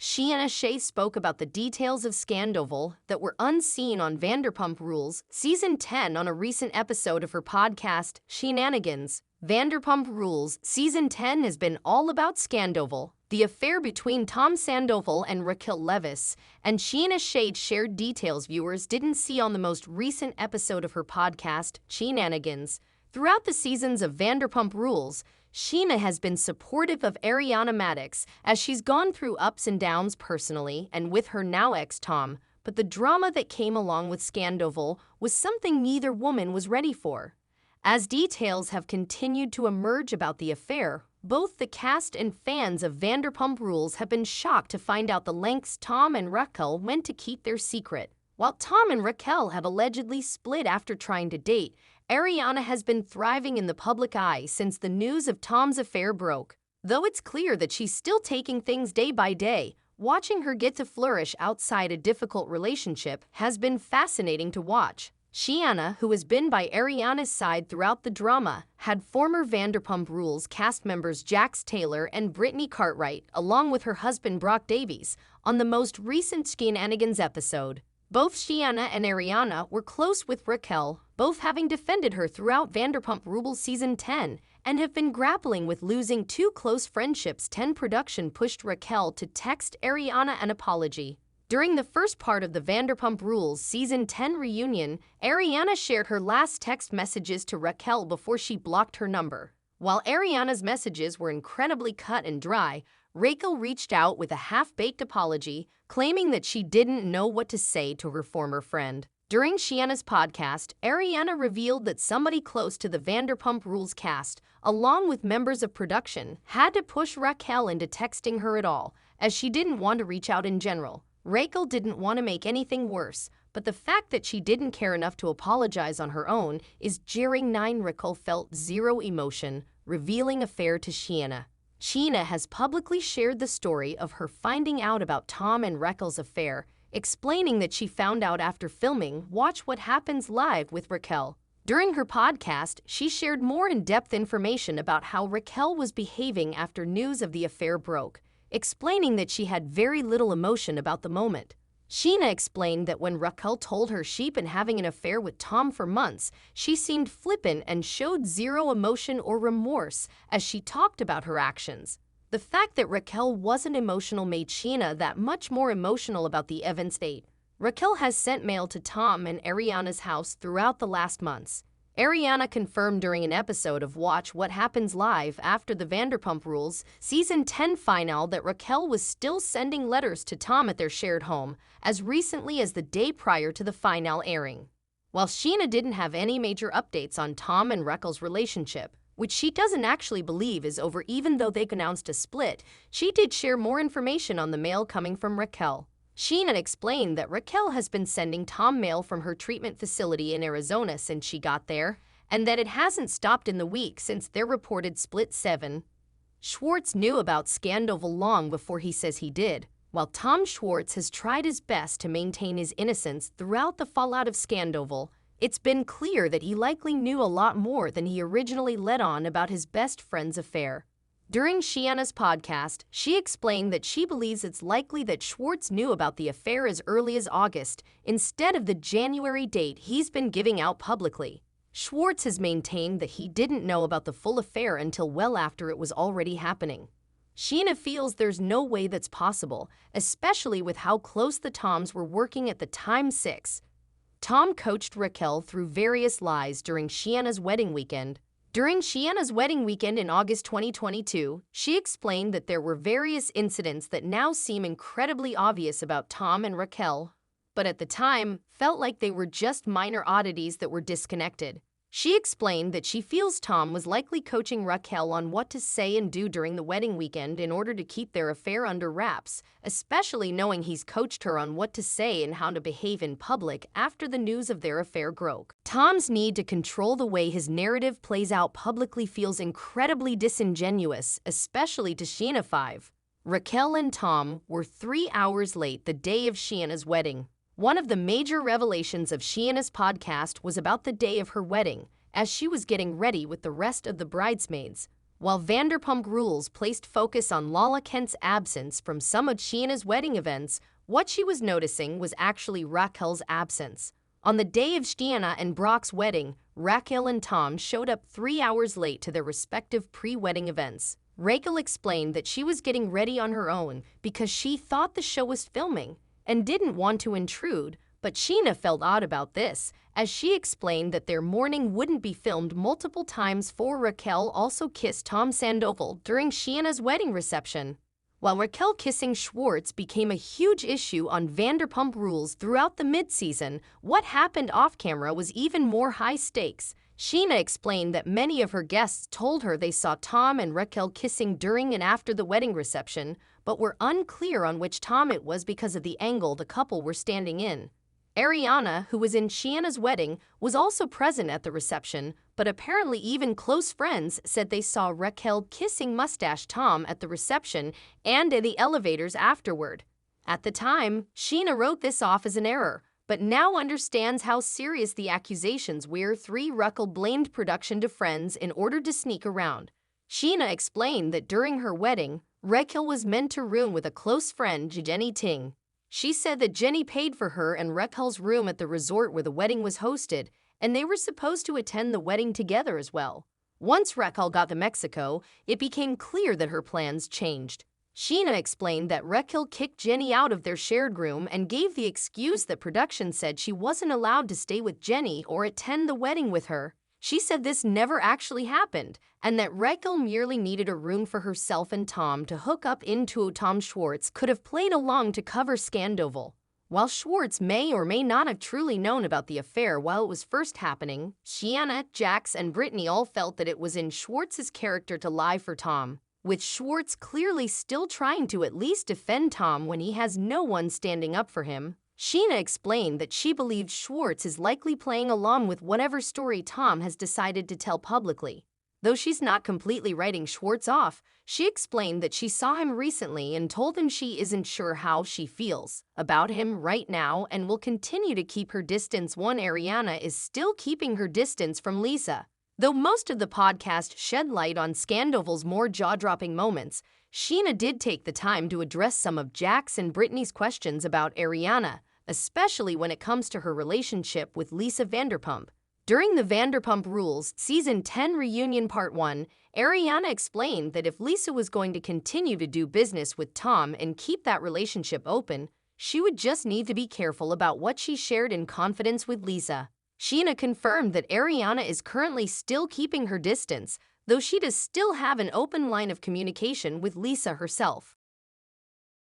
Sheena Shea spoke about the details of Scandoval that were unseen on Vanderpump Rules Season 10 on a recent episode of her podcast, Shenanigans. Vanderpump Rules Season 10 has been all about Scandoval, the affair between Tom Sandoval and Raquel Leviss, and Sheena Shea shared details viewers didn't see on the most recent episode of her podcast, Shenanigans. Throughout the seasons of Vanderpump Rules, Sheena has been supportive of Ariana Madix as she's gone through ups and downs personally and with her now ex Tom, but the drama that came along with Scandoval was something neither woman was ready for. As details have continued to emerge about the affair, both the cast and fans of Vanderpump Rules have been shocked to find out the lengths Tom and Raquel went to keep their secret. While Tom and Raquel have allegedly split after trying to date, Ariana has been thriving in the public eye since the news of Tom's affair broke. Though it's clear that she's still taking things day by day, watching her get to flourish outside a difficult relationship has been fascinating to watch. Sheena, who has been by Ariana's side throughout the drama, had former Vanderpump Rules cast members Jax Taylor and Brittany Cartwright, along with her husband Brock Davies, on the most recent Shenanigans episode. Both Sheena and Ariana were close with Raquel, both having defended her throughout Vanderpump Rules Season 10, and have been grappling with losing two close friendships. 10 production pushed Raquel to text Ariana an apology. During the first part of the Vanderpump Rules Season 10 reunion, Ariana shared her last text messages to Raquel before she blocked her number. While Ariana's messages were incredibly cut and dry, Raquel reached out with a half-baked apology, claiming that she didn't know what to say to her former friend. During Sheena's podcast, Ariana revealed that somebody close to the Vanderpump Rules cast, along with members of production, had to push Raquel into texting her at all, as she didn't want to reach out in general. Raquel didn't want to make anything worse, but the fact that she didn't care enough to apologize on her own is jarring. 9 Raquel felt zero emotion, revealing affair to Sheena. Sheena has publicly shared the story of her finding out about Tom and Raquel's affair, explaining that she found out after filming Watch What Happens Live with Raquel. During her podcast, she shared more in-depth information about how Raquel was behaving after news of the affair broke, explaining that she had very little emotion about the moment. Sheena explained that when Raquel told her she'd been having an affair with Tom for months, she seemed flippant and showed zero emotion or remorse as she talked about her actions. The fact that Raquel wasn't emotional made Sheena that much more emotional about the events date. Raquel has sent mail to Tom and Ariana's house throughout the last months. Ariana confirmed during an episode of Watch What Happens Live after the Vanderpump Rules Season 10 finale that Raquel was still sending letters to Tom at their shared home as recently as the day prior to the finale airing. While Sheena didn't have any major updates on Tom and Raquel's relationship, which she doesn't actually believe is over even though they announced a split, she did share more information on the mail coming from Raquel. Sheena explained that Raquel has been sending Tom mail from her treatment facility in Arizona since she got there, and that it hasn't stopped in the week since their reported split. 7 Schwartz knew about Scandoval long before he says he did. While Tom Schwartz has tried his best to maintain his innocence throughout the fallout of Scandoval, it's been clear that he likely knew a lot more than he originally let on about his best friend's affair. During Sheena's podcast, she explained that she believes it's likely that Schwartz knew about the affair as early as August, instead of the January date he's been giving out publicly. Schwartz has maintained that he didn't know about the full affair until well after it was already happening. Sheena feels there's no way that's possible, especially with how close the Toms were working at the time. 6 Tom coached Raquel through various lies during Sheena's wedding weekend. During Sheena's wedding weekend in August 2022, she explained that there were various incidents that now seem incredibly obvious about Tom and Raquel, but at the time felt like they were just minor oddities that were disconnected. She explained that she feels Tom was likely coaching Raquel on what to say and do during the wedding weekend in order to keep their affair under wraps, especially knowing he's coached her on what to say and how to behave in public after the news of their affair broke. Tom's need to control the way his narrative plays out publicly feels incredibly disingenuous, especially to Sheena. 5 Raquel and Tom were 3 hours late the day of Sheena's wedding. One of the major revelations of Sheena's podcast was about the day of her wedding, as she was getting ready with the rest of the bridesmaids. While Vanderpump Rules placed focus on Lala Kent's absence from some of Sheena's wedding events, what she was noticing was actually Raquel's absence. On the day of Sheena and Brock's wedding, Raquel and Tom showed up 3 hours late to their respective pre-wedding events. Raquel explained that she was getting ready on her own because she thought the show was filming and didn't want to intrude, but Sheena felt odd about this, as she explained that their morning wouldn't be filmed multiple times. For Raquel also kissed Tom Sandoval during Sheena's wedding reception. While Raquel kissing Schwartz became a huge issue on Vanderpump Rules throughout the mid-season, what happened off-camera was even more high stakes. Sheena explained that many of her guests told her they saw Tom and Raquel kissing during and after the wedding reception, but were unclear on which Tom it was because of the angle the couple were standing in. Ariana, who was in Sheena's wedding, was also present at the reception, but apparently even close friends said they saw Raquel kissing Mustache Tom at the reception and in the elevators afterward. At the time, Sheena wrote this off as an error, but now understands how serious the accusations were. Raquel blamed production to friends in order to sneak around. Sheena explained that during her wedding, Raquel was meant to room with a close friend, Jenny Ting. She said that Jenny paid for her and Raquel's room at the resort where the wedding was hosted, and they were supposed to attend the wedding together as well. Once Raquel got to Mexico, it became clear that her plans changed. Sheena explained that Raquel kicked Jenny out of their shared room and gave the excuse that production said she wasn't allowed to stay with Jenny or attend the wedding with her. She said this never actually happened, and that Raquel merely needed a room for herself and Tom to hook up into. Tom Schwartz could have played along to cover Scandoval. While Schwartz may or may not have truly known about the affair while it was first happening, Sheena, Jax, and Brittany all felt that it was in Schwartz's character to lie for Tom, with Schwartz clearly still trying to at least defend Tom when he has no one standing up for him. Sheena explained that she believed Schwartz is likely playing along with whatever story Tom has decided to tell publicly. Though she's not completely writing Schwartz off, she explained that she saw him recently and told him she isn't sure how she feels about him right now and will continue to keep her distance. Ariana is still keeping her distance from Lisa. Though most of the podcast shed light on Scandoval's more jaw-dropping moments, Sheena did take the time to address some of Jax and Brittany's questions about Ariana, especially when it comes to her relationship with Lisa Vanderpump. During the Vanderpump Rules Season 10 Reunion Part 1, Ariana explained that if Lisa was going to continue to do business with Tom and keep that relationship open, she would just need to be careful about what she shared in confidence with Lisa. Sheena confirmed that Ariana is currently still keeping her distance, though she does still have an open line of communication with Lisa herself.